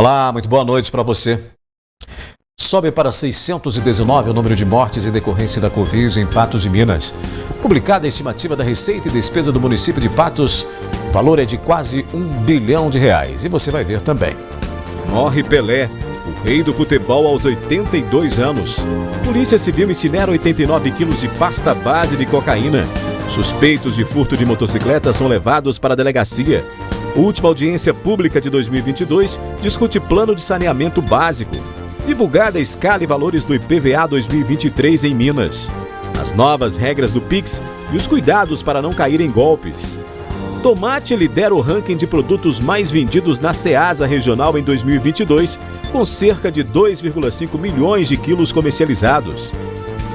Olá, muito boa noite para você. Sobe para 619 o número de mortes em decorrência da Covid em Patos de Minas. Publicada a estimativa da receita e despesa do município de Patos, o valor é de quase R$1 bilhão. E você vai ver também. Morre Pelé, o rei do futebol aos 82 anos. Polícia Civil incinera 89 quilos de pasta base de cocaína. Suspeitos de furto de motocicleta são levados para a delegacia. Última audiência pública de 2022 discute plano de saneamento básico. Divulgada a escala e valores do IPVA 2023 em Minas. As novas regras do Pix e os cuidados para não cair em golpes. Tomate lidera o ranking de produtos mais vendidos na Ceasa Regional em 2022, com cerca de 2,5 milhões de quilos comercializados.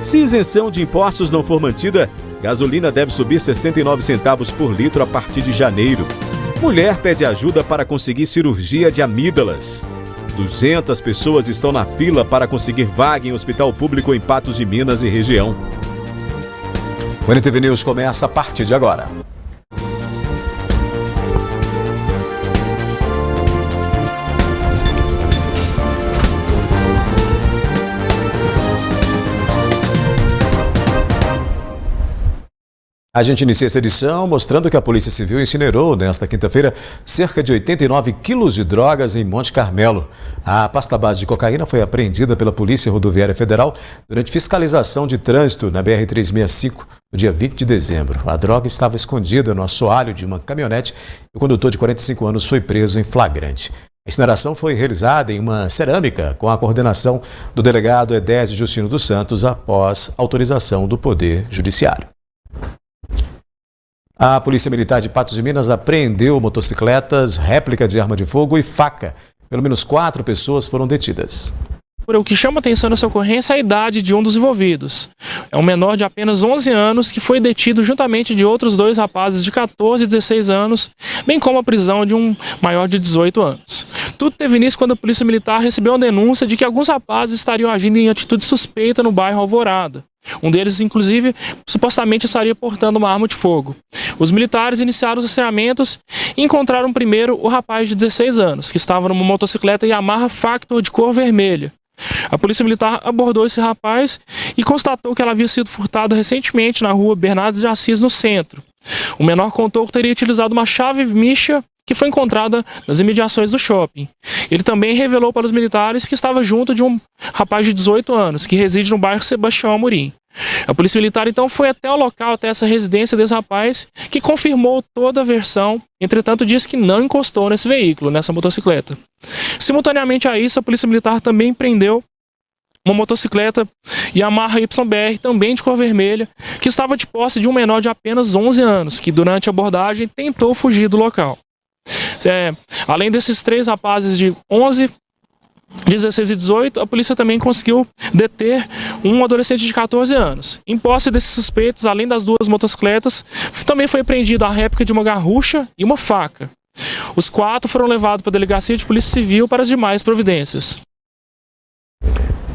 Se isenção de impostos não for mantida, gasolina deve subir 69 centavos por litro a partir de janeiro. Mulher pede ajuda para conseguir cirurgia de amígdalas. 200 pessoas estão na fila para conseguir vaga em hospital público em Patos de Minas e região. O NTV News começa a partir de agora. A gente inicia essa edição mostrando que a Polícia Civil incinerou, nesta quinta-feira, cerca de 89 quilos de drogas em Monte Carmelo. A pasta base de cocaína foi apreendida pela Polícia Rodoviária Federal durante fiscalização de trânsito na BR-365, no dia 20 de dezembro. A droga estava escondida no assoalho de uma caminhonete e o condutor de 45 anos foi preso em flagrante. A incineração foi realizada em uma cerâmica com a coordenação do delegado Edésio Justino dos Santos após autorização do Poder Judiciário. A Polícia Militar de Patos de Minas apreendeu motocicletas, réplica de arma de fogo e faca. Pelo menos 4 pessoas foram detidas. O que chama atenção nessa ocorrência é a idade de um dos envolvidos. É um menor de apenas 11 anos que foi detido juntamente de outros 2 rapazes de 14 e 16 anos, bem como a prisão de um maior de 18 anos. Tudo teve início quando a Polícia Militar recebeu uma denúncia de que alguns rapazes estariam agindo em atitude suspeita no bairro Alvorada. Um deles, inclusive, supostamente estaria portando uma arma de fogo. Os militares iniciaram os rastreamentos e encontraram primeiro o rapaz de 16 anos, que estava numa motocicleta Yamaha Factor de cor vermelha. A Polícia Militar abordou esse rapaz e constatou que ela havia sido furtada recentemente na rua Bernardes de Assis, no centro. O menor contou que teria utilizado uma chave Misha que foi encontrada nas imediações do shopping. Ele também revelou para os militares que estava junto de um rapaz de 18 anos, que reside no bairro Sebastião Amorim. A Polícia Militar então foi até o local, até essa residência desse rapaz, que confirmou toda a versão, entretanto disse que não encostou nesse veículo, nessa motocicleta. Simultaneamente a isso, a Polícia Militar também prendeu uma motocicleta Yamaha YBR, também de cor vermelha, que estava de posse de um menor de apenas 11 anos, que durante a abordagem tentou fugir do local. Além desses 3 rapazes de 11, 16 e 18, a polícia também conseguiu deter um adolescente de 14 anos. Em posse desses suspeitos, além das 2 motocicletas, também foi apreendida a réplica de uma garrucha e uma faca. Os 4 foram levados para a Delegacia de Polícia Civil para as demais providências.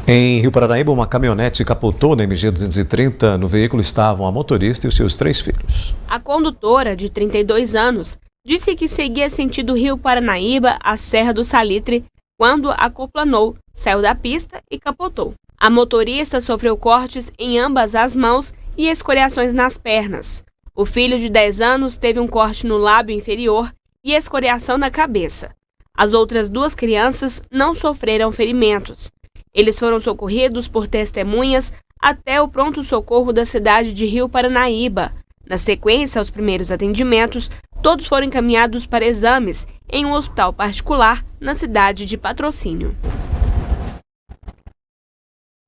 Em Rio Paranaíba, uma caminhonete capotou na MG 230. No veículo estavam a motorista e os seus 3 filhos. A condutora, de 32 anos, disse que seguia sentido Rio Paranaíba à Serra do Salitre quando acoplanou, saiu da pista e capotou. A motorista sofreu cortes em ambas as mãos e escoriações nas pernas. O filho de 10 anos teve um corte no lábio inferior e escoriação na cabeça. As outras 2 crianças não sofreram ferimentos. Eles foram socorridos por testemunhas até o pronto-socorro da cidade de Rio Paranaíba. Na sequência aos primeiros atendimentos, todos foram encaminhados para exames em um hospital particular na cidade de Patrocínio.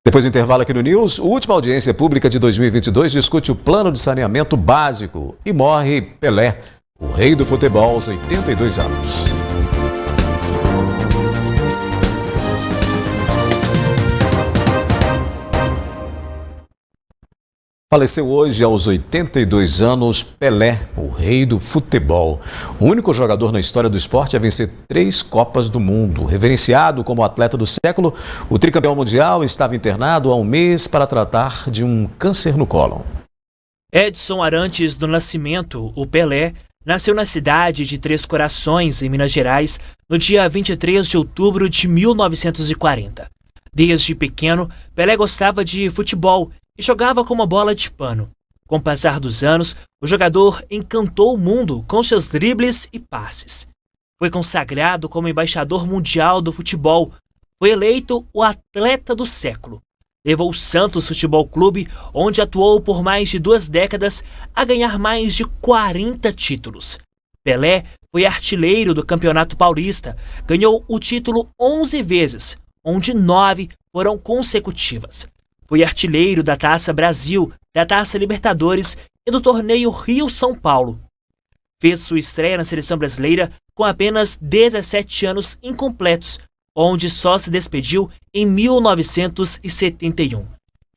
Depois do intervalo aqui no News, a última audiência pública de 2022 discute o plano de saneamento básico e morre Pelé, o rei do futebol aos 82 anos. Faleceu hoje aos 82 anos Pelé, o rei do futebol. O único jogador na história do esporte a vencer 3 Copas do Mundo. Reverenciado como atleta do século, o tricampeão mundial estava internado há um mês para tratar de um câncer no cólon. Edson Arantes do Nascimento, o Pelé, nasceu na cidade de Três Corações, em Minas Gerais, no dia 23 de outubro de 1940. Desde pequeno, Pelé gostava de futebol e jogava com uma bola de pano. Com o passar dos anos, o jogador encantou o mundo com seus dribles e passes. Foi consagrado como embaixador mundial do futebol. Foi eleito o atleta do século. Levou o Santos Futebol Clube, onde atuou por mais de 2 décadas, a ganhar mais de 40 títulos. Pelé foi artilheiro do Campeonato Paulista, ganhou o título 11 vezes, onde 9 foram consecutivas. Foi artilheiro da Taça Brasil, da Taça Libertadores e do torneio Rio-São Paulo. Fez sua estreia na seleção brasileira com apenas 17 anos incompletos, onde só se despediu em 1971.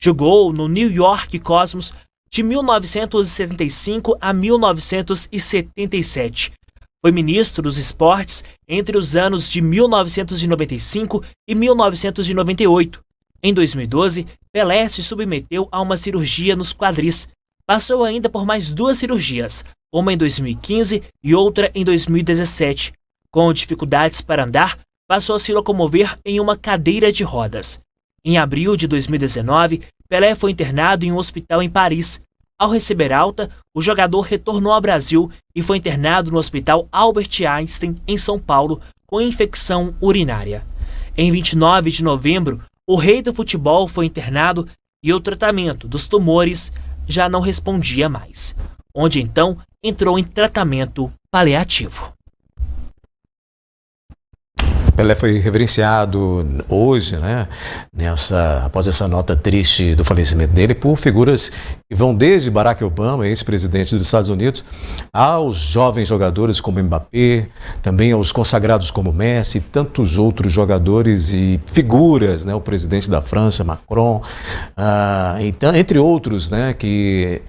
Jogou no New York Cosmos de 1975 a 1977. Foi ministro dos esportes entre os anos de 1995 e 1998. Em 2012, Pelé se submeteu a uma cirurgia nos quadris. Passou ainda por mais 2 cirurgias, uma em 2015 e outra em 2017. Com dificuldades para andar, passou a se locomover em uma cadeira de rodas. Em abril de 2019, Pelé foi internado em um hospital em Paris. Ao receber alta, o jogador retornou ao Brasil e foi internado no Hospital Albert Einstein, em São Paulo, com infecção urinária. Em 29 de novembro, o rei do futebol foi internado e o tratamento dos tumores já não respondia mais, onde então entrou em tratamento paliativo. Pelé foi reverenciado hoje, né, após essa nota triste do falecimento dele, por figuras que vão desde Barack Obama, ex-presidente dos Estados Unidos, aos jovens jogadores como Mbappé, também aos consagrados como Messi, tantos outros jogadores e figuras, né, o presidente da França, Macron, então, entre outros, né, que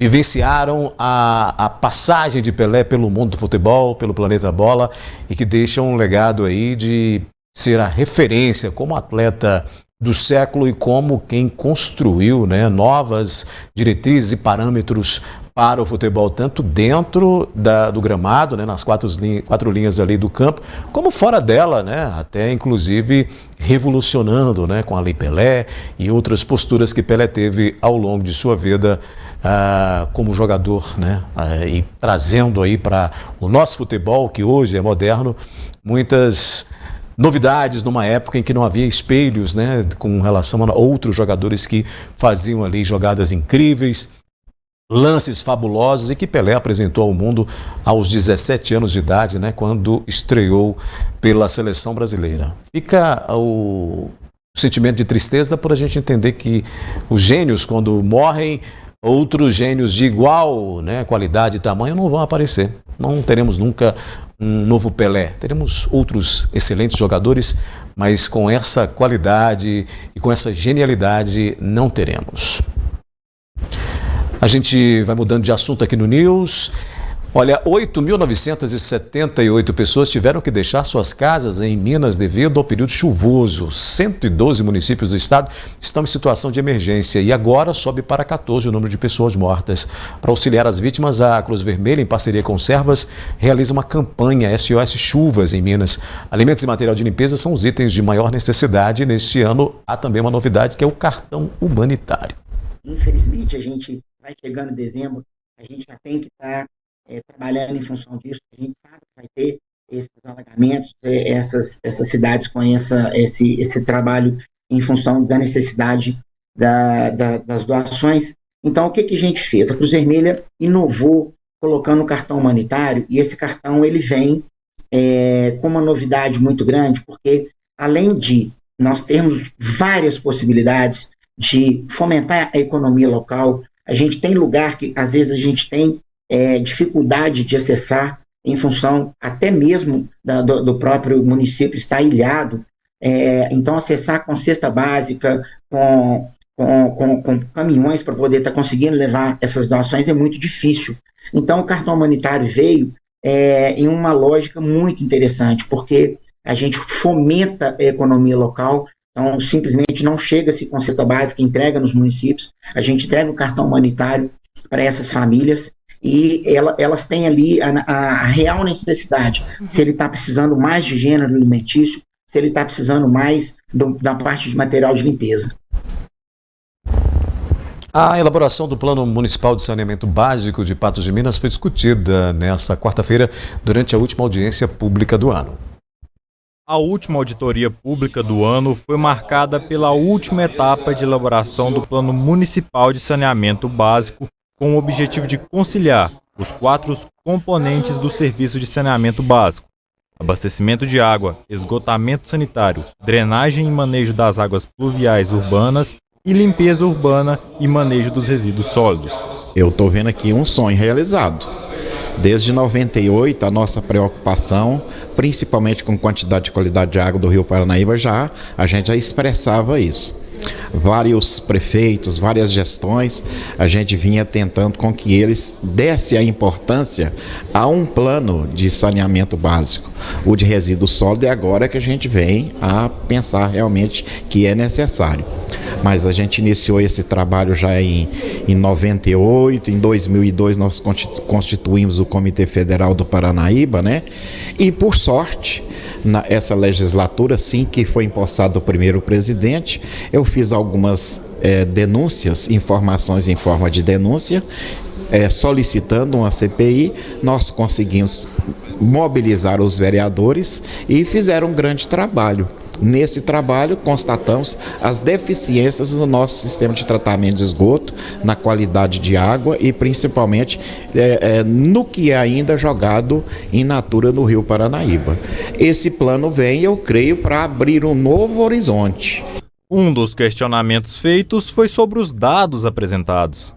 vivenciaram a passagem de Pelé pelo mundo do futebol, pelo planeta bola, e que deixam um legado aí de ser a referência como atleta do século e como quem construiu, né, novas diretrizes e parâmetros para o futebol, tanto dentro do gramado, né, nas quatro linhas ali do campo, como fora dela, né, até inclusive revolucionando, né, com a Lei Pelé e outras posturas que Pelé teve ao longo de sua vida como jogador, né, e trazendo aí para o nosso futebol, que hoje é moderno, muitas novidades numa época em que não havia espelhos, né, com relação a outros jogadores que faziam ali jogadas incríveis, lances fabulosos, e que Pelé apresentou ao mundo aos 17 anos de idade, né, quando estreou pela seleção brasileira. Fica o sentimento de tristeza por a gente entender que os gênios, quando morrem, outros gênios de igual, né, qualidade e tamanho não vão aparecer. Não teremos nunca um novo Pelé. Teremos outros excelentes jogadores, mas com essa qualidade e com essa genialidade não teremos. A gente vai mudando de assunto aqui no News. Olha, 8.978 pessoas tiveram que deixar suas casas em Minas devido ao período chuvoso. 112 municípios do estado estão em situação de emergência e agora sobe para 14 o número de pessoas mortas. Para auxiliar as vítimas, a Cruz Vermelha, em parceria com Servas, realiza uma campanha SOS Chuvas em Minas. Alimentos e material de limpeza são os itens de maior necessidade. Neste ano, há também uma novidade, que é o cartão humanitário. Infelizmente, a gente vai chegando em dezembro, a gente já tem que estar trabalhando em função disso. A gente sabe que vai ter esses alagamentos, essas cidades com esse trabalho em função da necessidade das doações. Então, o que a gente fez? A Cruz Vermelha inovou colocando o cartão humanitário, e esse cartão ele vem com uma novidade muito grande, porque além de nós termos várias possibilidades de fomentar a economia local, a gente tem lugar que às vezes a gente tem dificuldade de acessar em função até mesmo do próprio município estar ilhado, então acessar com cesta básica, com caminhões para poder estar conseguindo levar essas doações é muito difícil. Então o cartão humanitário veio em uma lógica muito interessante, porque a gente fomenta a economia local. Então simplesmente não chega-se com cesta básica, entrega nos municípios, a gente entrega o cartão humanitário para essas famílias. e elas têm ali a real necessidade, se ele está precisando mais de gênero alimentício, se ele está precisando mais da parte de material de limpeza. A elaboração do Plano Municipal de Saneamento Básico de Patos de Minas foi discutida nesta quarta-feira durante a última audiência pública do ano. A última auditoria pública do ano foi marcada pela última etapa de elaboração do Plano Municipal de Saneamento Básico, com o objetivo de conciliar os 4 componentes do serviço de saneamento básico: abastecimento de água, esgotamento sanitário, drenagem e manejo das águas pluviais urbanas e limpeza urbana e manejo dos resíduos sólidos. Eu estou vendo aqui um sonho realizado. Desde 98, a nossa preocupação, principalmente com quantidade e qualidade de água do Rio Paranaíba, a gente já expressava isso. Vários prefeitos, várias gestões, a gente vinha tentando com que eles dessem a importância a um plano de saneamento básico, o de resíduo sólido, e agora que a gente vem a pensar realmente que é necessário. Mas a gente iniciou esse trabalho já em 98, em 2002 nós constituímos o Comitê Federal do Paranaíba, né? E por sorte, essa legislatura, assim que foi empossado o primeiro presidente, eu fiz algumas denúncias, informações em forma de denúncia, solicitando uma CPI. Nós conseguimos mobilizar os vereadores e fizeram um grande trabalho. Nesse trabalho, constatamos as deficiências no nosso sistema de tratamento de esgoto, na qualidade de água e principalmente no que é ainda jogado in natura no Rio Paranaíba. Esse plano vem, eu creio, para abrir um novo horizonte. Um dos questionamentos feitos foi sobre os dados apresentados.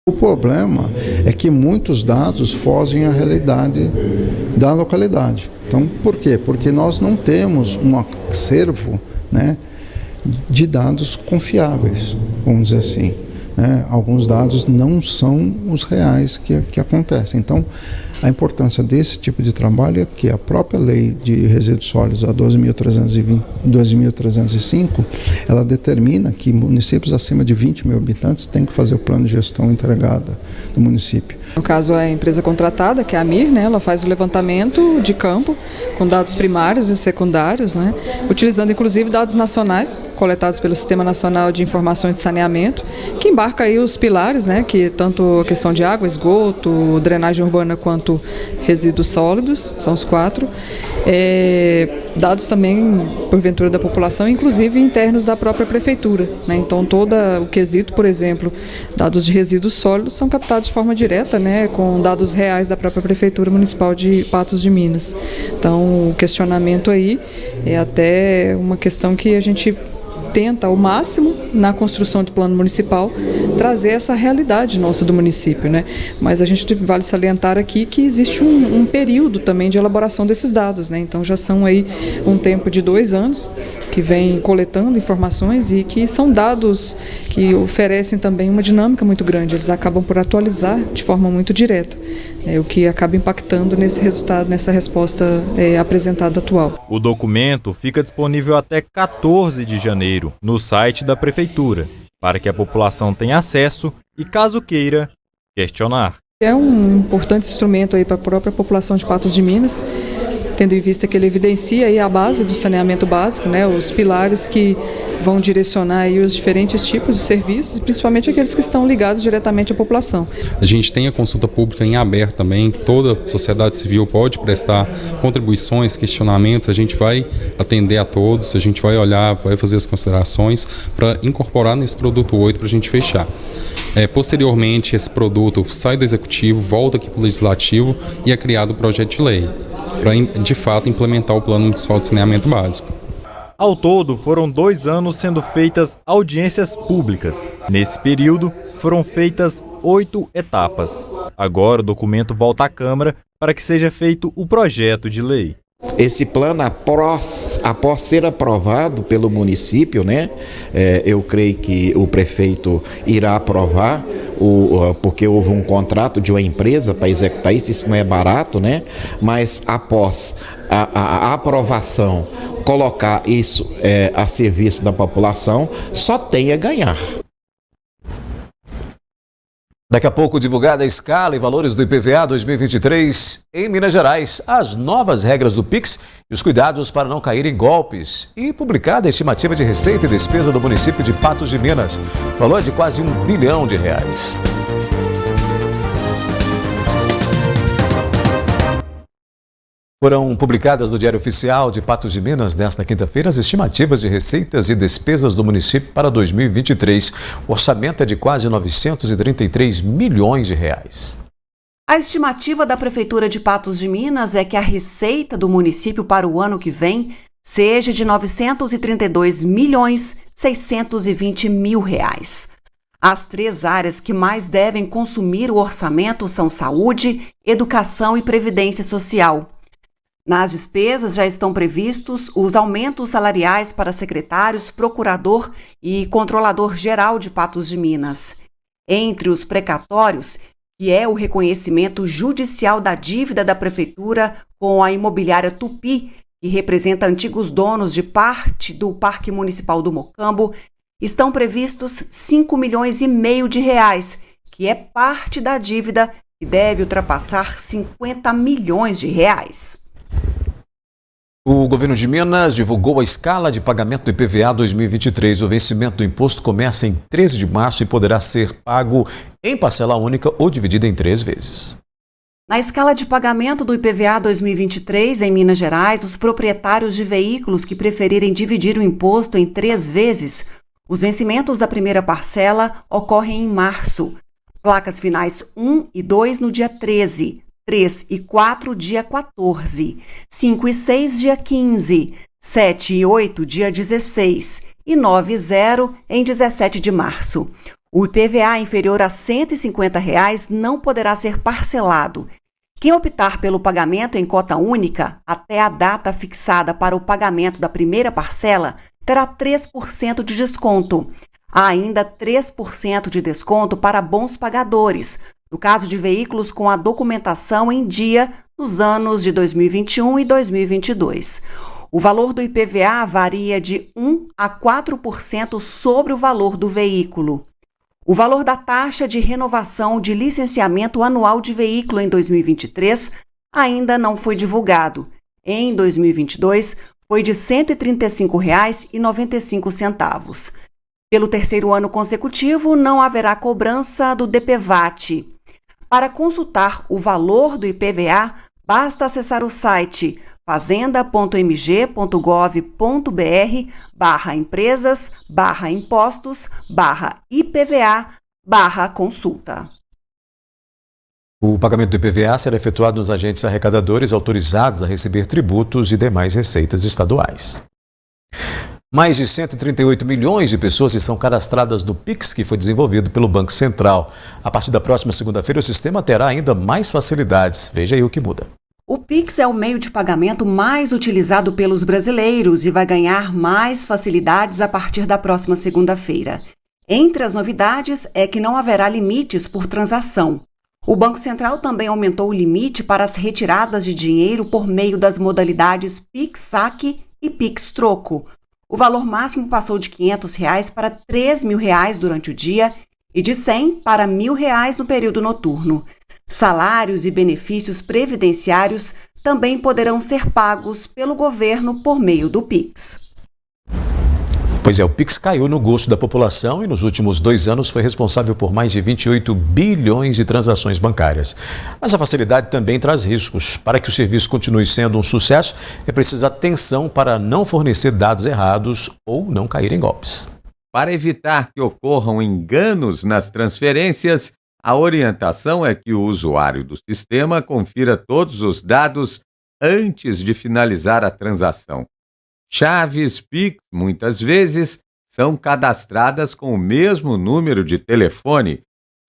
O problema é que muitos dados fogem à realidade da localidade. Então, por quê? Porque nós não temos um acervo, né, de dados confiáveis, vamos dizer assim, né? Alguns dados não são os reais que acontecem. Então, a importância desse tipo de trabalho é que a própria lei de resíduos sólidos, a 12.305, ela determina que municípios acima de 20 mil habitantes têm que fazer o plano de gestão entregada do município. No caso, a empresa contratada, que é a AMIR, né, ela faz o levantamento de campo com dados primários e secundários, né, utilizando inclusive dados nacionais coletados pelo Sistema Nacional de Informações de Saneamento, que embarca aí os pilares, né, que tanto a questão de água, esgoto, drenagem urbana quanto resíduos sólidos, são os 4. Dados também, porventura, da população, inclusive internos da própria prefeitura, né? Então, todo o quesito, por exemplo, dados de resíduos sólidos são captados de forma direta, né, com dados reais da própria Prefeitura Municipal de Patos de Minas. Então, o questionamento aí é até uma questão que a gente tenta ao máximo, na construção do plano municipal, trazer essa realidade nossa do município, né? Mas a gente vale salientar aqui que existe um período também de elaboração desses dados, né? Então já são aí um tempo de 2 anos que vem coletando informações e que são dados que oferecem também uma dinâmica muito grande. Eles acabam por atualizar de forma muito direta, o que acaba impactando nesse resultado, nessa resposta apresentada atual. O documento fica disponível até 14 de janeiro no site da Prefeitura, para que a população tenha acesso e, caso queira, questionar. É um importante instrumento aí para a própria população de Patos de Minas, tendo em vista que ele evidencia aí a base do saneamento básico, né, os pilares que vão direcionar aí os diferentes tipos de serviços, e principalmente aqueles que estão ligados diretamente à população. A gente tem a consulta pública em aberto também, toda a sociedade civil pode prestar contribuições, questionamentos, a gente vai atender a todos, a gente vai olhar, vai fazer as considerações para incorporar nesse produto 8 para a gente fechar. Posteriormente, esse produto sai do Executivo, volta aqui para o Legislativo e é criado o projeto de lei para, de fato, implementar o Plano Municipal de Saneamento Básico. Ao todo, foram 2 anos sendo feitas audiências públicas. Nesse período, foram feitas 8 etapas. Agora, o documento volta à Câmara para que seja feito o projeto de lei. Esse plano, após ser aprovado pelo município, né, eu creio que o prefeito irá aprovar, porque houve um contrato de uma empresa para executar isso não é barato, né? Mas após a aprovação, colocar isso a serviço da população, só tem a ganhar. Daqui a pouco, divulgada a escala e valores do IPVA 2023 em Minas Gerais, as novas regras do Pix e os cuidados para não cair em golpes. E publicada a estimativa de receita e despesa do município de Patos de Minas. Valor de quase R$1 bilhão. Foram publicadas no Diário Oficial de Patos de Minas, nesta quinta-feira, as estimativas de receitas e despesas do município para 2023. O orçamento é de quase R$933 milhões. A estimativa da Prefeitura de Patos de Minas é que a receita do município para o ano que vem seja de R$932.620.000. As 3 áreas que mais devem consumir o orçamento são saúde, educação e previdência social. Nas despesas já estão previstos os aumentos salariais para secretários, procurador e controlador-geral de Patos de Minas. Entre os precatórios, que é o reconhecimento judicial da dívida da Prefeitura com a imobiliária Tupi, que representa antigos donos de parte do Parque Municipal do Mocambo, estão previstos R$5,5 milhões, que é parte da dívida que deve ultrapassar R$50 milhões. O governo de Minas divulgou a escala de pagamento do IPVA 2023. O vencimento do imposto começa em 13 de março e poderá ser pago em parcela única ou dividida em 3 vezes. Na escala de pagamento do IPVA 2023, em Minas Gerais, os proprietários de veículos que preferirem dividir o imposto em 3 vezes, os vencimentos da primeira parcela ocorrem em março. Placas finais 1 e 2 no dia 13. 3 e 4, dia 14, 5 e 6, dia 15, 7 e 8, dia 16 e 9 e 0, em 17 de março. O IPVA inferior a R$ 150 não poderá ser parcelado. Quem optar pelo pagamento em cota única, até a data fixada para o pagamento da primeira parcela, terá 3% de desconto. Há ainda 3% de desconto para bons pagadores, no caso de veículos com a documentação em dia nos anos de 2021 e 2022. O valor do IPVA varia de 1% a 4% sobre o valor do veículo. O valor da taxa de renovação de licenciamento anual de veículo em 2023 ainda não foi divulgado. Em 2022, foi de R$ 135,95. Pelo 3º ano consecutivo, não haverá cobrança do DPVAT. Para consultar o valor do IPVA, basta acessar o site fazenda.mg.gov.br/impresas/impostos/IPVA/consulta. O pagamento do IPVA será efetuado nos agentes arrecadadores autorizados a receber tributos e demais receitas estaduais. Mais de 138 milhões de pessoas estão cadastradas no Pix, que foi desenvolvido pelo Banco Central. A partir da próxima segunda-feira, o sistema terá ainda mais facilidades. Veja aí o que muda. O Pix é o meio de pagamento mais utilizado pelos brasileiros e vai ganhar mais facilidades a partir da próxima segunda-feira. Entre as novidades é que não haverá limites por transação. O Banco Central também aumentou o limite para as retiradas de dinheiro por meio das modalidades Pix Saque e Pix Troco. O valor máximo passou de R$ 500 para R$ 3.000 durante o dia e de R$ 100 para R$ 1.000 no período noturno. Salários e benefícios previdenciários também poderão ser pagos pelo governo por meio do Pix. Pois é, o Pix caiu no gosto da população e nos últimos 2 anos foi responsável por mais de 28 bilhões de transações bancárias. Mas a facilidade também traz riscos. Para que o serviço continue sendo um sucesso, é preciso atenção para não fornecer dados errados ou não cair em golpes. Para evitar que ocorram enganos nas transferências, a orientação é que o usuário do sistema confira todos os dados antes de finalizar a transação. Chaves Pix, muitas vezes, são cadastradas com o mesmo número de telefone,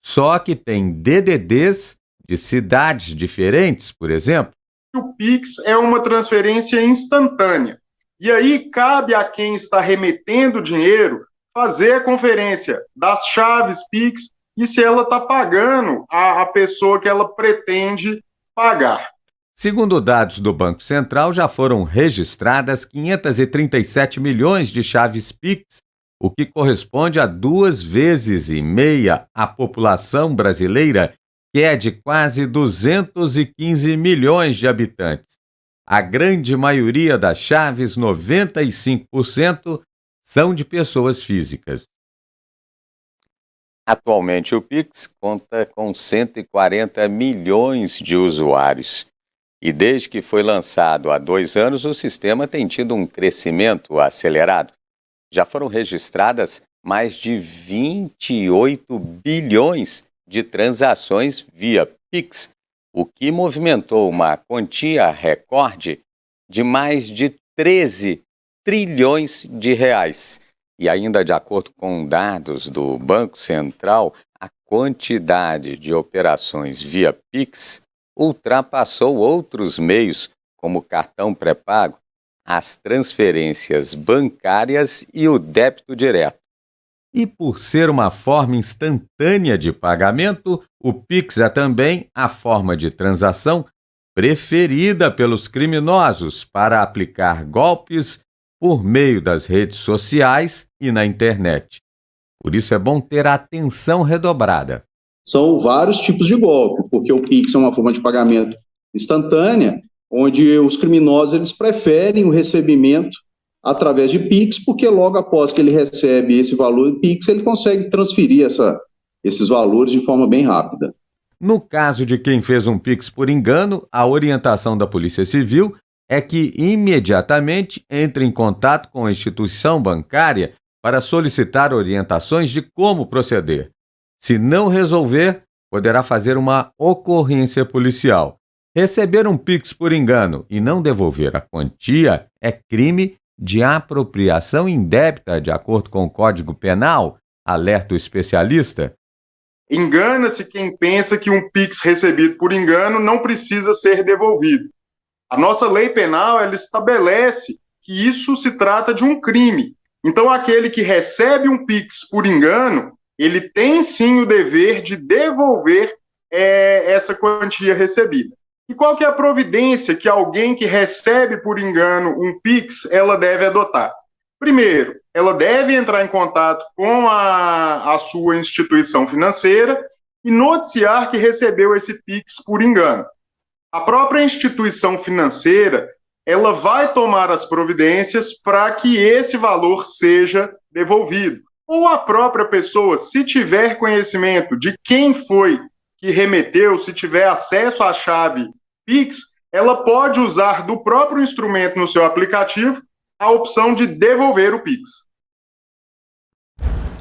só que tem DDDs de cidades diferentes, por exemplo. O Pix é uma transferência instantânea. E aí cabe a quem está remetendo o dinheiro fazer a conferência das chaves Pix e se ela está pagando a pessoa que ela pretende pagar. Segundo dados do Banco Central, já foram registradas 537 milhões de chaves Pix o que corresponde a 2,5 vezes a população brasileira, que é de quase 215 milhões de habitantes. A grande maioria das chaves, 95%, são de pessoas físicas. Atualmente, o Pix conta com 140 milhões de usuários. E desde que foi lançado há 2 anos, o sistema tem tido um crescimento acelerado. Já foram registradas mais de 28 bilhões de transações via Pix, o que movimentou uma quantia recorde de mais de 13 trilhões de reais. E ainda de acordo com dados do Banco Central, a quantidade de operações via Pix ultrapassou outros meios, como cartão pré-pago, as transferências bancárias e o débito direto. E por ser uma forma instantânea de pagamento, o Pix é também a forma de transação preferida pelos criminosos para aplicar golpes por meio das redes sociais e na internet. Por isso é bom ter a atenção redobrada. São vários tipos de golpe, porque o Pix é uma forma de pagamento instantânea, onde os criminosos eles preferem o recebimento através de Pix, porque logo após que ele recebe esse valor de Pix, ele consegue transferir esses valores de forma bem rápida. No caso de quem fez um Pix por engano, a orientação da Polícia Civil é que imediatamente entre em contato com a instituição bancária para solicitar orientações de como proceder. Se não resolver, poderá fazer uma ocorrência policial. Receber um Pix por engano e não devolver a quantia é crime de apropriação indébita, de acordo com o Código Penal, alerta o especialista. Engana-se quem pensa que um Pix recebido por engano não precisa ser devolvido. A nossa lei penal ela estabelece que isso se trata de um crime. Então, aquele que recebe um Pix por engano, ele tem sim o dever de devolver essa quantia recebida. E qual que é a providência que alguém que recebe por engano um Pix, ela deve adotar? Primeiro, ela deve entrar em contato com a sua instituição financeira e noticiar que recebeu esse Pix por engano. A própria instituição financeira, ela vai tomar as providências para que esse valor seja devolvido. Ou a própria pessoa, se tiver conhecimento de quem foi que remeteu, se tiver acesso à chave Pix, ela pode usar do próprio instrumento no seu aplicativo a opção de devolver o Pix.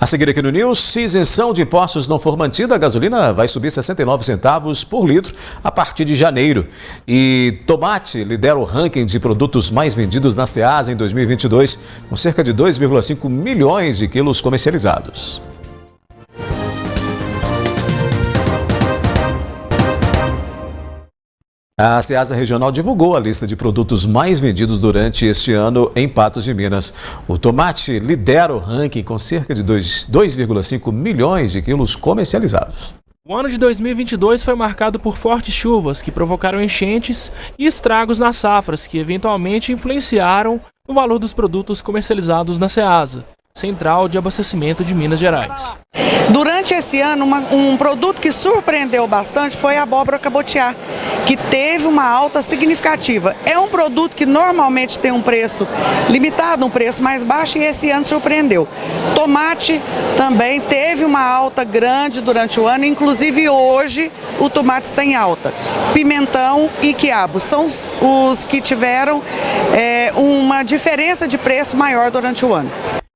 A seguir aqui no News, se isenção de impostos não for mantida, a gasolina vai subir 69 centavos por litro a partir de janeiro. E tomate lidera o ranking de produtos mais vendidos na Ceasa em 2022, com cerca de 2,5 milhões de quilos comercializados. A Ceasa Regional divulgou a lista de produtos mais vendidos durante este ano em Patos de Minas. O tomate lidera o ranking com cerca de 2,5 milhões de quilos comercializados. O ano de 2022 foi marcado por fortes chuvas que provocaram enchentes e estragos nas safras, que eventualmente influenciaram no valor dos produtos comercializados na Ceasa, Central de Abastecimento de Minas Gerais. Durante esse ano, um produto que surpreendeu bastante foi a abóbora cabotiá, que teve uma alta significativa. É um produto que normalmente tem um preço limitado, um preço mais baixo, e esse ano surpreendeu. Tomate também teve uma alta grande durante o ano, inclusive hoje o tomate está em alta. Pimentão e quiabo são os que tiveram uma diferença de preço maior durante o ano.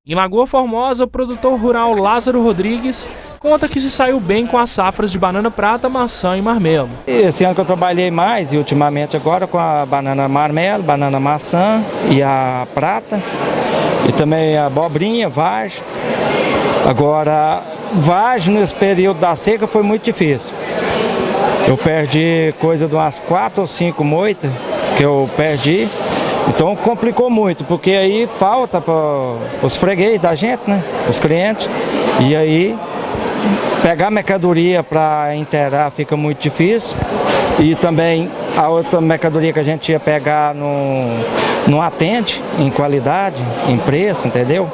Em Lagoa Formosa, o produtor rural Lázaro Rodrigues conta que se saiu bem com as safras de banana prata, maçã e marmelo. Esse ano que eu trabalhei mais, e ultimamente agora, com a banana marmelo, banana maçã e a prata, e também a abobrinha, vagem. Agora, vagem nesse período da seca foi muito difícil. Eu perdi coisa de umas 4 ou 5 moitas que eu perdi. Então complicou muito, porque aí falta para os fregueses da gente, né? Os clientes. E aí pegar mercadoria para inteirar fica muito difícil. E também a outra mercadoria que a gente ia pegar não atende em qualidade, em preço, entendeu?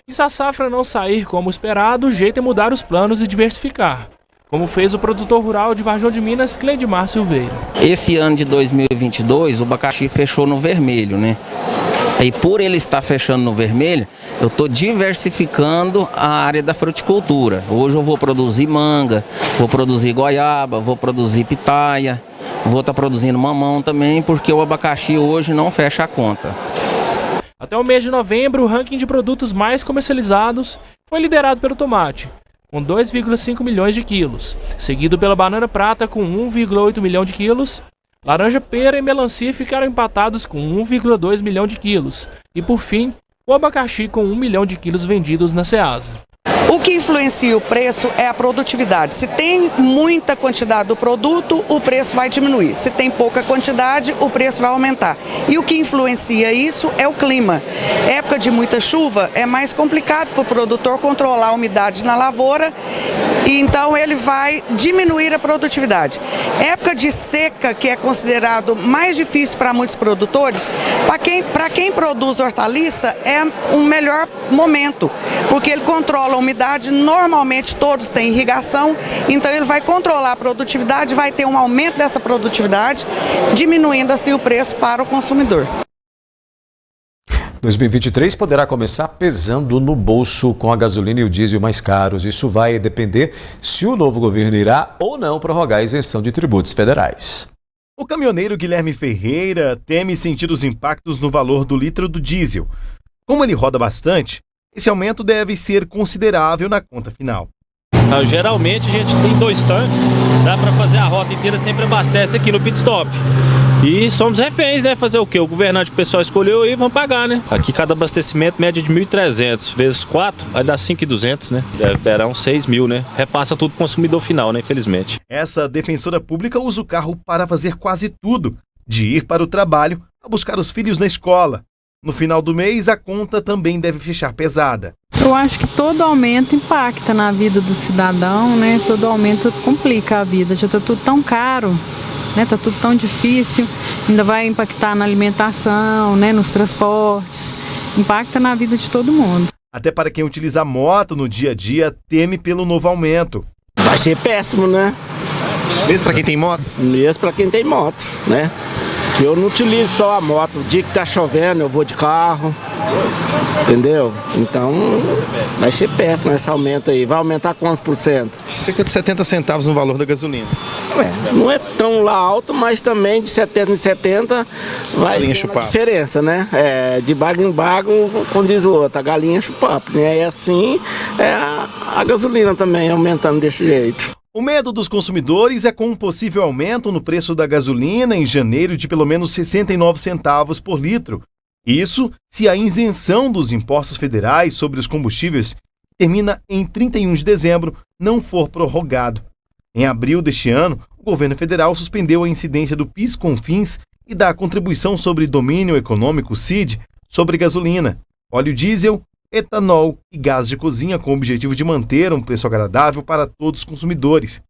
E se a safra não sair como esperado, o jeito é mudar os planos e diversificar, como fez o produtor rural de Varjão de Minas, Cleidmar Silveira. Esse ano de 2022, o abacaxi fechou no vermelho, né? E por ele estar fechando no vermelho, eu estou diversificando a área da fruticultura. Hoje eu vou produzir manga, vou produzir goiaba, vou produzir pitaia, vou estar produzindo mamão também, porque o abacaxi hoje não fecha a conta. Até o mês de novembro, o ranking de produtos mais comercializados foi liderado pelo tomate, com 2,5 milhões de quilos, seguido pela banana prata com 1,8 milhão de quilos, laranja, pera e melancia ficaram empatados com 1,2 milhão de quilos, e por fim, o abacaxi com 1 milhão de quilos vendidos na Ceasa. O que influencia o preço é a produtividade. Se tem muita quantidade do produto, o preço vai diminuir. Se tem pouca quantidade, o preço vai aumentar. E o que influencia isso é o clima. Época de muita chuva é mais complicado para o produtor controlar a umidade na lavoura, e então ele vai diminuir a produtividade. Época de seca, que é considerado mais difícil para muitos produtores, para quem produz hortaliça é um melhor momento, porque ele controla a umidade. Normalmente todos têm irrigação, então ele vai controlar a produtividade, vai ter um aumento dessa produtividade, diminuindo assim o preço para o consumidor. 2023 poderá começar pesando no bolso com a gasolina e o diesel mais caros. Isso vai depender se o novo governo irá ou não prorrogar a isenção de tributos federais. O caminhoneiro Guilherme Ferreira teme sentir os impactos no valor do litro do diesel. Como ele roda bastante, esse aumento deve ser considerável na conta final. Geralmente a gente tem 2 tanques, dá para fazer a rota inteira, sempre abastece aqui no pit stop. E somos reféns, né? Fazer o quê? O governante que o pessoal escolheu e vão pagar, né? Aqui cada abastecimento média de 1.300 vezes 4, vai dar 5.200, né? Deve esperar uns 6.000, né? Repassa tudo pro consumidor final, né? Infelizmente. Essa defensora pública usa o carro para fazer quase tudo, de ir para o trabalho a buscar os filhos na escola. No final do mês, a conta também deve fechar pesada. Eu acho que todo aumento impacta na vida do cidadão, né? Todo aumento complica a vida. Já está tudo tão caro, né? Está tudo tão difícil. Ainda vai impactar na alimentação, né? Nos transportes. Impacta na vida de todo mundo. Até para quem utiliza a moto no dia a dia, teme pelo novo aumento. Vai ser péssimo, né? Mesmo para quem tem moto? Mesmo para quem tem moto, né? Eu não utilizo só a moto. O dia que tá chovendo, eu vou de carro. Entendeu? Então, vai ser péssimo esse aumento aí. Vai aumentar quantos por cento? Cerca de 70 centavos no valor da gasolina. Não é tão lá alto, mas também de 70 em 70 vai ter uma diferença, né? De bago em bago, como diz o outro, a galinha chupapo, né? E assim, a gasolina também aumentando desse jeito. O medo dos consumidores é com um possível aumento no preço da gasolina em janeiro de pelo menos 69 centavos por litro. Isso se a isenção dos impostos federais sobre os combustíveis que termina em 31 de dezembro não for prorrogado. Em abril deste ano, o governo federal suspendeu a incidência do PIS/COFINS e da contribuição sobre domínio econômico CID sobre gasolina, óleo diesel, etanol e gás de cozinha, com o objetivo de manter um preço agradável para todos os consumidores.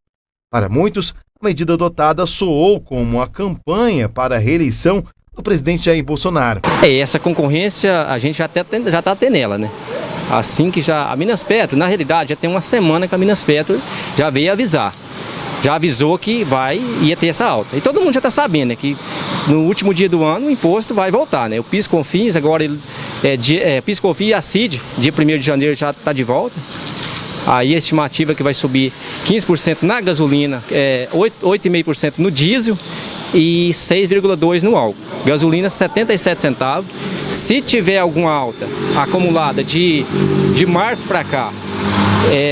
Para muitos, a medida adotada soou como a campanha para a reeleição do presidente Jair Bolsonaro. Essa concorrência a gente já está tendo ela, né? Assim que a Minas Petro, na realidade, já tem uma semana que a Minas Petro já veio avisar. Já avisou que ia ter essa alta. E todo mundo já está sabendo, né, que no último dia do ano o imposto vai voltar, né? O PIS/COFINS agora, PIS/COFINS e a CID, dia 1º de janeiro já está de volta. Aí a estimativa é que vai subir 15% na gasolina, 8,5% no diesel e 6,2% no álcool. Gasolina 77 centavos. Se tiver alguma alta acumulada de março para cá,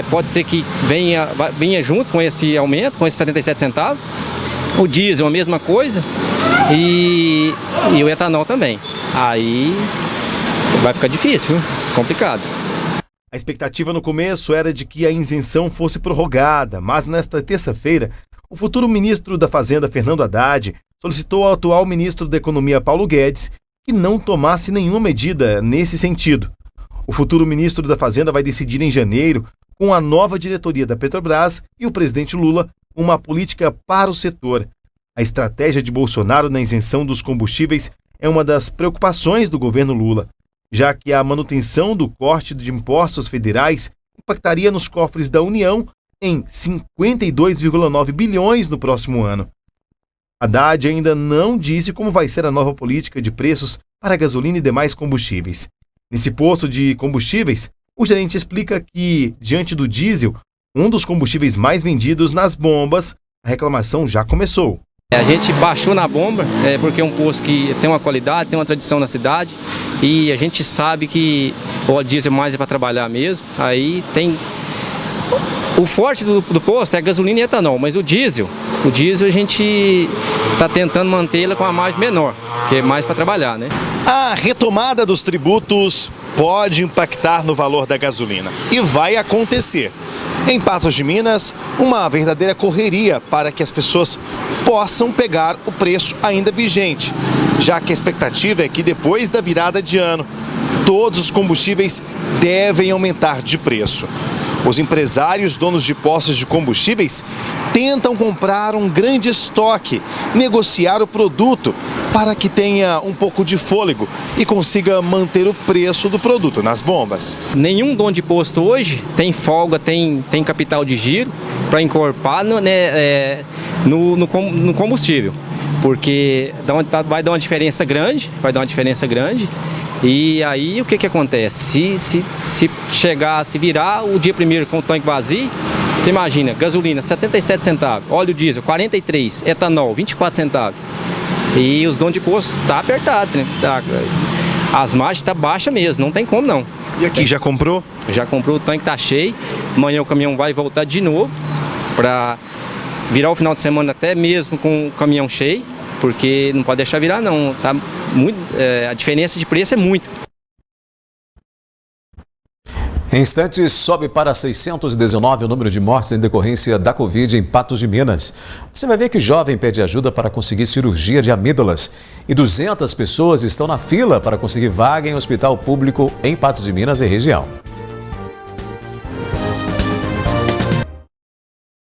pode ser que venha junto com esse aumento, com esses 77 centavos. O diesel a mesma coisa e o etanol também. Aí vai ficar difícil, viu? Complicado. A expectativa no começo era de que a isenção fosse prorrogada, mas nesta terça-feira, o futuro ministro da Fazenda, Fernando Haddad, solicitou ao atual ministro da Economia, Paulo Guedes, que não tomasse nenhuma medida nesse sentido. O futuro ministro da Fazenda vai decidir em janeiro, com a nova diretoria da Petrobras e o presidente Lula, uma política para o setor. A estratégia de Bolsonaro na isenção dos combustíveis é uma das preocupações do governo Lula. já que a manutenção do corte de impostos federais impactaria nos cofres da União em 52,9 bilhões no próximo ano. Haddad ainda não disse como vai ser a nova política de preços para a gasolina e demais combustíveis. Nesse posto de combustíveis, o gerente explica que, diante do diesel, um dos combustíveis mais vendidos nas bombas, a reclamação já começou. A gente baixou na bomba, porque é um posto que tem uma qualidade, tem uma tradição na cidade, e a gente sabe que o óleo diesel mais é para trabalhar mesmo. Aí tem... O forte do posto é a gasolina e etanol, mas o diesel a gente está tentando mantê-la com a margem menor, que é mais para trabalhar, né? A retomada dos tributos pode impactar no valor da gasolina, e vai acontecer. Em Patos de Minas, uma verdadeira correria para que as pessoas possam pegar o preço ainda vigente, já que a expectativa é que depois da virada de ano, todos os combustíveis devem aumentar de preço. Os empresários, donos de postos de combustíveis, tentam comprar um grande estoque, negociar o produto para que tenha um pouco de fôlego e consiga manter o preço do produto nas bombas. Nenhum dono de posto hoje tem folga, tem capital de giro para encorpar no combustível, porque vai dar uma diferença grande, E aí o que acontece? Se virar o dia primeiro com o tanque vazio, você imagina, gasolina 77 centavos, óleo diesel 43, etanol 24 centavos. E os donos de posto tá apertado, né? As margens tá baixa mesmo, não tem como não. E aqui já comprou? Já comprou, o tanque tá cheio. Amanhã o caminhão vai voltar de novo para virar o final de semana até mesmo com o caminhão cheio, porque não pode deixar virar não, tá muito, a diferença de preço é muito. Em instantes, sobe para 619 o número de mortes em decorrência da Covid em Patos de Minas. Você vai ver que jovem pede ajuda para conseguir cirurgia de amígdalas e 200 pessoas estão na fila para conseguir vaga em hospital público em Patos de Minas e região.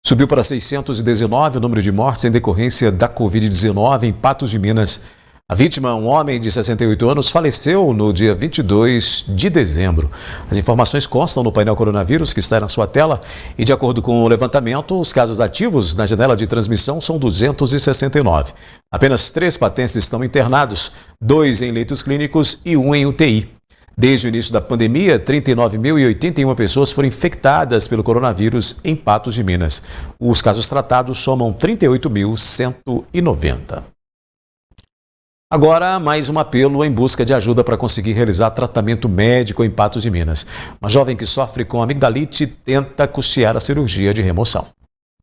Subiu para 619 o número de mortes em decorrência da Covid-19 em Patos de Minas. A vítima, um homem de 68 anos, faleceu no dia 22 de dezembro. As informações constam no painel coronavírus que está na sua tela e, de acordo com o levantamento, os casos ativos na janela de transmissão são 269. Apenas 3 patenses estão internados, 2 em leitos clínicos e 1 em UTI. Desde o início da pandemia, 39.081 pessoas foram infectadas pelo coronavírus em Patos de Minas. Os casos tratados somam 38.190. Agora, mais um apelo em busca de ajuda para conseguir realizar tratamento médico em Patos de Minas. Uma jovem que sofre com amigdalite tenta custear a cirurgia de remoção.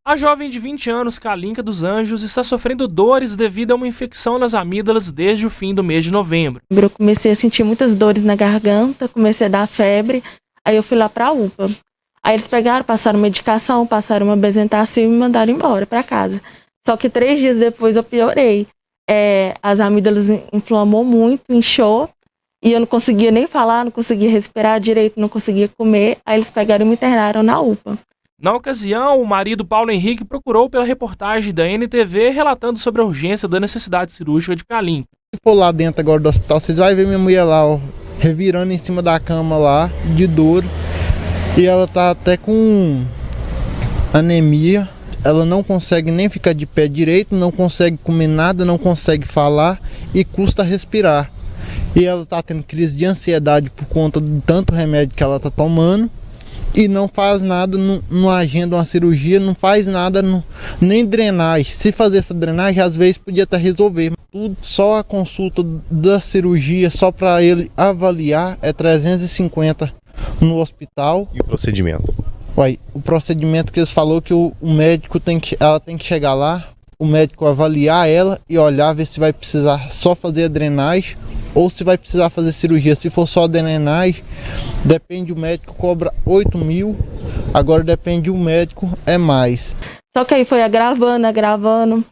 A jovem de 20 anos, Kalinka dos Anjos, está sofrendo dores devido a uma infecção nas amígdalas desde o fim do mês de novembro. Eu comecei a sentir muitas dores na garganta, comecei a dar febre, aí eu fui lá para a UPA. Aí eles pegaram, passaram medicação, passaram uma Bezentacil e me mandaram embora para casa. Só que 3 dias depois eu piorei. As amígdalas inflamou muito, inchou, e eu não conseguia nem falar, não conseguia respirar direito, não conseguia comer. Aí eles pegaram e me internaram na UPA. Na ocasião, o marido Paulo Henrique procurou pela reportagem da NTV relatando sobre a urgência da necessidade cirúrgica de Kalinka. Se for lá dentro agora do hospital, vocês vão ver minha mulher lá, ó, revirando em cima da cama lá, de dor. E ela tá até com anemia. Ela não consegue nem ficar de pé direito, não consegue comer nada, não consegue falar e custa respirar. E ela tá tendo crise de ansiedade por conta de tanto remédio que ela tá tomando. E não faz nada, não agenda uma cirurgia, não faz nada, nem drenagem. Se fazer essa drenagem, às vezes podia até resolver. Tudo, só a consulta da cirurgia, só para ele avaliar, é 350 no hospital. E o procedimento? O procedimento que eles falaram que o médico ela tem que chegar lá, o médico avaliar ela e olhar, ver se vai precisar só fazer a drenagem ou se vai precisar fazer cirurgia. Se for só a drenagem, depende, o médico cobra 8 mil, agora depende do médico, é mais. Só que aí foi agravando,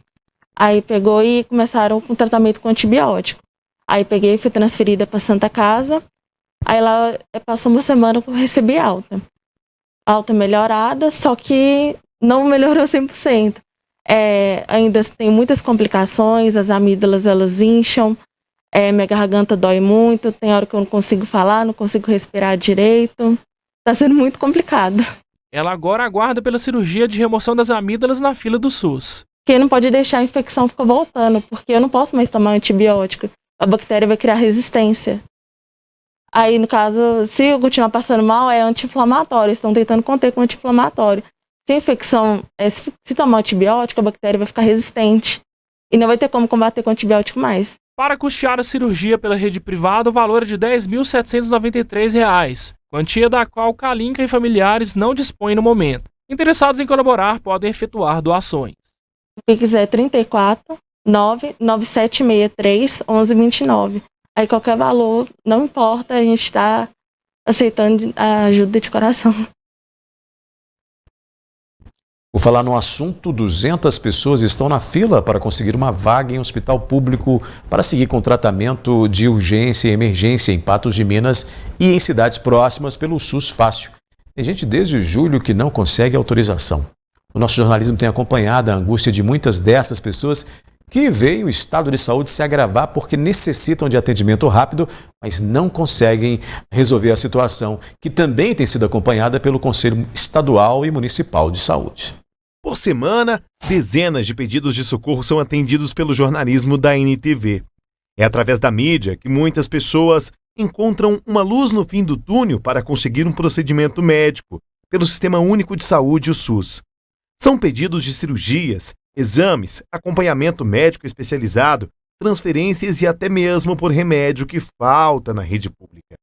aí pegou e começaram com tratamento com antibiótico. Aí peguei e fui transferida para Santa Casa, aí lá passou uma semana eu recebi alta. Alta melhorada, só que não melhorou 100%. Ainda tem muitas complicações, as amígdalas elas incham, Minha garganta dói muito, tem hora que eu não consigo falar, não consigo respirar direito. Tá sendo muito complicado. Ela agora aguarda pela cirurgia de remoção das amígdalas na fila do SUS. Porque não pode deixar a infecção ficar voltando, porque eu não posso mais tomar antibiótico. A bactéria vai criar resistência. Aí, no caso, se eu continuar passando mal, é anti-inflamatório. Estão tentando conter com anti-inflamatório. Se a infecção, se tomar antibiótico, a bactéria vai ficar resistente. E não vai ter como combater com antibiótico mais. Para custear a cirurgia pela rede privada, o valor é de R$ 10.793, quantia da qual Kalinka e familiares não dispõem no momento. Interessados em colaborar podem efetuar doações. O Pix é 34 99763 1129. Aí qualquer valor, não importa, a gente está aceitando a ajuda de coração. Por falar no assunto, 200 pessoas estão na fila para conseguir uma vaga em hospital público para seguir com tratamento de urgência e emergência em Patos de Minas e em cidades próximas pelo SUS Fácil. Tem gente desde julho que não consegue autorização. O nosso jornalismo tem acompanhado a angústia de muitas dessas pessoas que veem o estado de saúde se agravar porque necessitam de atendimento rápido, mas não conseguem resolver a situação, que também tem sido acompanhada pelo Conselho Estadual e Municipal de Saúde. Por semana, dezenas de pedidos de socorro são atendidos pelo jornalismo da NTV. É através da mídia que muitas pessoas encontram uma luz no fim do túnel para conseguir um procedimento médico pelo Sistema Único de Saúde, o SUS. São pedidos de cirurgias, exames, acompanhamento médico especializado, transferências e até mesmo por remédio que falta na rede pública.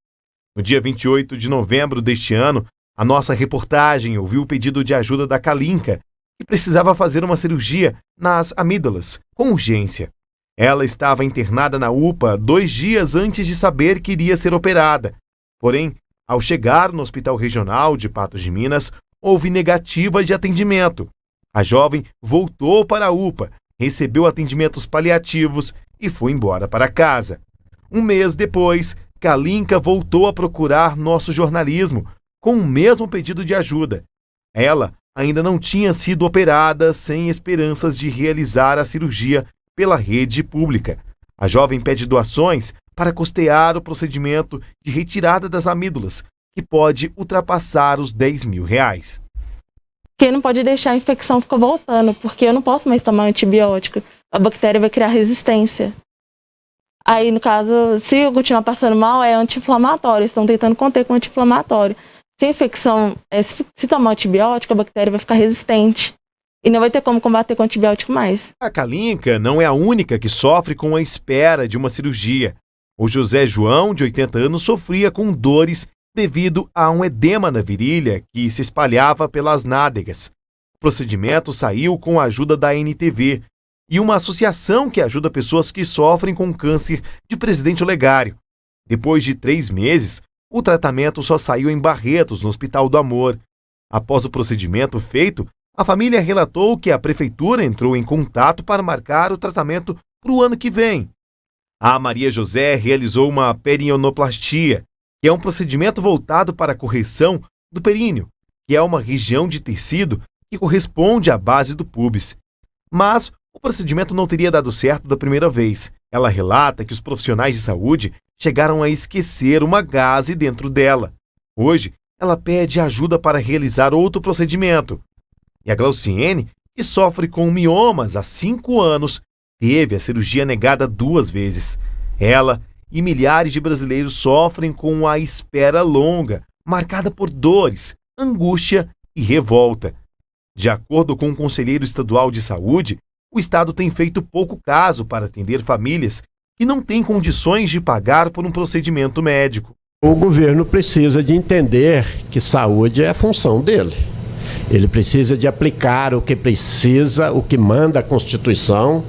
No dia 28 de novembro deste ano, a nossa reportagem ouviu o pedido de ajuda da Kalinka, que precisava fazer uma cirurgia nas amígdalas, com urgência. Ela estava internada na UPA 2 dias antes de saber que iria ser operada. Porém, ao chegar no Hospital Regional de Patos de Minas, houve negativa de atendimento. A jovem voltou para a UPA, recebeu atendimentos paliativos e foi embora para casa. Um mês depois, Kalinka voltou a procurar nosso jornalismo, com o mesmo pedido de ajuda. Ela ainda não tinha sido operada, sem esperanças de realizar a cirurgia pela rede pública. A jovem pede doações para custear o procedimento de retirada das amígdalas, que pode ultrapassar os R$10 mil. Porque não pode deixar a infecção ficar voltando, porque eu não posso mais tomar antibiótico. A bactéria vai criar resistência. Aí, no caso, se eu continuar passando mal, é anti-inflamatório. Estão tentando conter com anti-inflamatório. Se a infecção, se tomar antibiótico, a bactéria vai ficar resistente. E não vai ter como combater com antibiótico mais. A Kalinka não é a única que sofre com a espera de uma cirurgia. O José João, de 80 anos, sofria com dores devido a um edema na virilha que se espalhava pelas nádegas. O procedimento saiu com a ajuda da NTV e uma associação que ajuda pessoas que sofrem com câncer de Presidente Olegário. Depois de 3 meses, o tratamento só saiu em Barretos, no Hospital do Amor. Após o procedimento feito, a família relatou que a prefeitura entrou em contato para marcar o tratamento para o ano que vem. A Maria José realizou uma perionoplastia, que é um procedimento voltado para a correção do períneo, que é uma região de tecido que corresponde à base do púbis. Mas o procedimento não teria dado certo da primeira vez. Ela relata que os profissionais de saúde chegaram a esquecer uma gaze dentro dela. Hoje, ela pede ajuda para realizar outro procedimento. E a Glauciene, que sofre com miomas há 5 anos, teve a cirurgia negada 2 vezes. Ela e milhares de brasileiros sofrem com a espera longa, marcada por dores, angústia e revolta. De acordo com o Conselheiro Estadual de Saúde, o Estado tem feito pouco caso para atender famílias que não têm condições de pagar por um procedimento médico. O governo precisa de entender que saúde é a função dele. Ele precisa de aplicar o que precisa, o que manda a Constituição,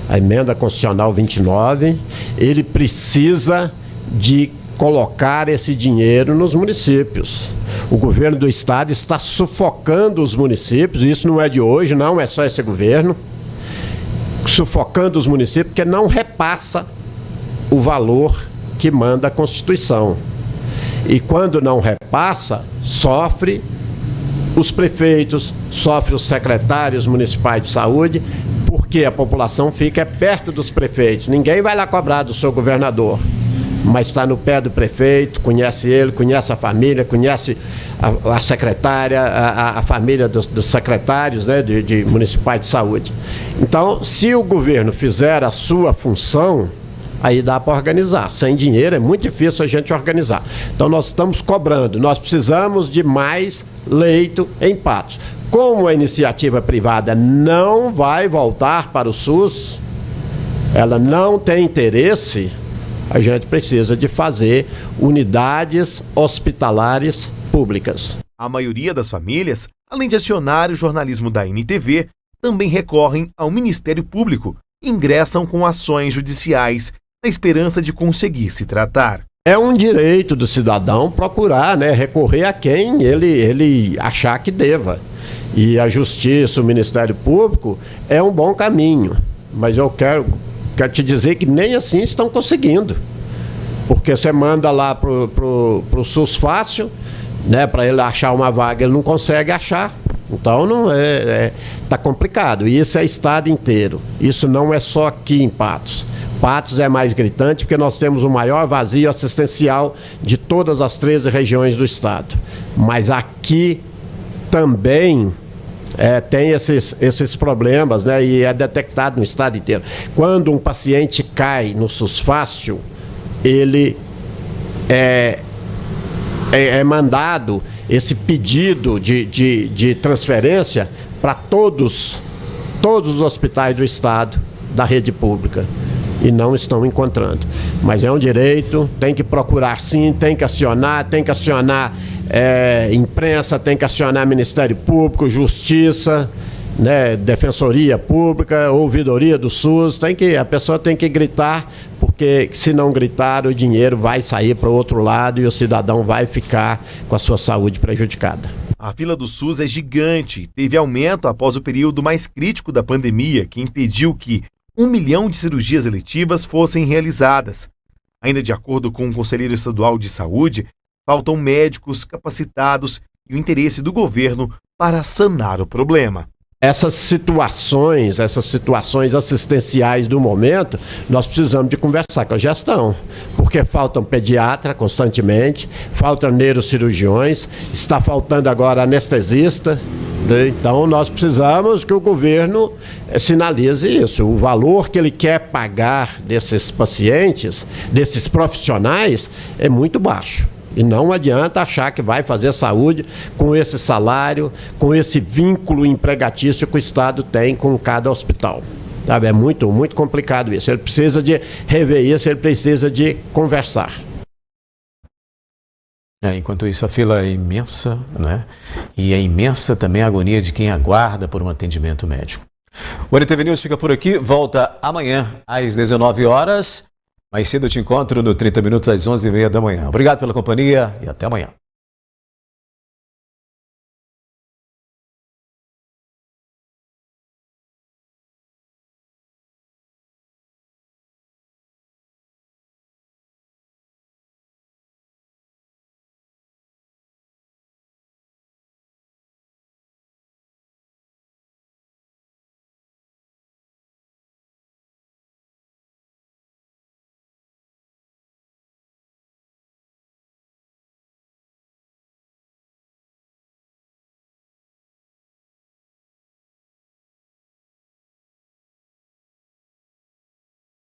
a Emenda Constitucional 29. Ele precisa de colocar esse dinheiro nos municípios. O governo do estado está sufocando os municípios, e isso não é de hoje, não é só esse governo, sufocando os municípios porque não repassa o valor que manda a Constituição. E quando não repassa, sofre os prefeitos, sofre os secretários municipais de saúde, porque porque a população fica perto dos prefeitos. Ninguém vai lá cobrar do seu governador, mas está no pé do prefeito, conhece ele, conhece a família, conhece a secretária, a família dos secretários, né, de municipais de saúde. Então, se o governo fizer a sua função, aí dá para organizar. Sem dinheiro é muito difícil a gente organizar. Então nós estamos cobrando, nós precisamos de mais leito em Patos. Como a iniciativa privada não vai voltar para o SUS, ela não tem interesse, a gente precisa de fazer unidades hospitalares públicas. A maioria das famílias, além de acionar o jornalismo da NTV, também recorrem ao Ministério Público e ingressam com ações judiciais na esperança de conseguir se tratar. É um direito do cidadão procurar, né, recorrer a quem ele achar que deva. E a Justiça, o Ministério Público, é um bom caminho. Mas eu quero te dizer que nem assim estão conseguindo. Porque você manda lá pro SUS Fácil, né, para ele achar uma vaga, ele não consegue achar. Então tá complicado. E isso é estado inteiro. Isso não é só aqui em Patos. Patos é mais gritante porque nós temos o maior vazio assistencial de todas as 13 regiões do estado. Mas aqui também tem esses problemas, né? E é detectado no estado inteiro. Quando um paciente cai no SUS Fácil, ele é mandado esse pedido de transferência para todos os hospitais do estado, da rede pública. E não estão encontrando. Mas é um direito, tem que procurar sim, tem que acionar imprensa, tem que acionar Ministério Público, Justiça, né, Defensoria Pública, Ouvidoria do SUS, a pessoa tem que gritar, porque se não gritar, o dinheiro vai sair para o outro lado e o cidadão vai ficar com a sua saúde prejudicada. A fila do SUS é gigante, teve aumento após o período mais crítico da pandemia, que impediu que 1 milhão de cirurgias eletivas fossem realizadas. Ainda de acordo com o Conselheiro Estadual de Saúde, faltam médicos capacitados e o interesse do governo para sanar o problema. Essas situações assistenciais do momento, nós precisamos de conversar com a gestão, porque faltam pediatra constantemente, faltam neurocirurgiões, está faltando agora anestesista. Então nós precisamos que o governo sinalize isso. O valor que ele quer pagar desses pacientes, desses profissionais, é muito baixo. E não adianta achar que vai fazer saúde com esse salário, com esse vínculo empregatício que o Estado tem com cada hospital. Sabe? É muito, muito complicado isso. Ele precisa de rever isso, ele precisa de conversar. Enquanto isso, a fila é imensa, né? E é imensa também a agonia de quem aguarda por um atendimento médico. O NTV News fica por aqui, volta amanhã às 19 horas. Mais cedo eu te encontro no 30 Minutos às 11h30 da manhã. Obrigado pela companhia e até amanhã.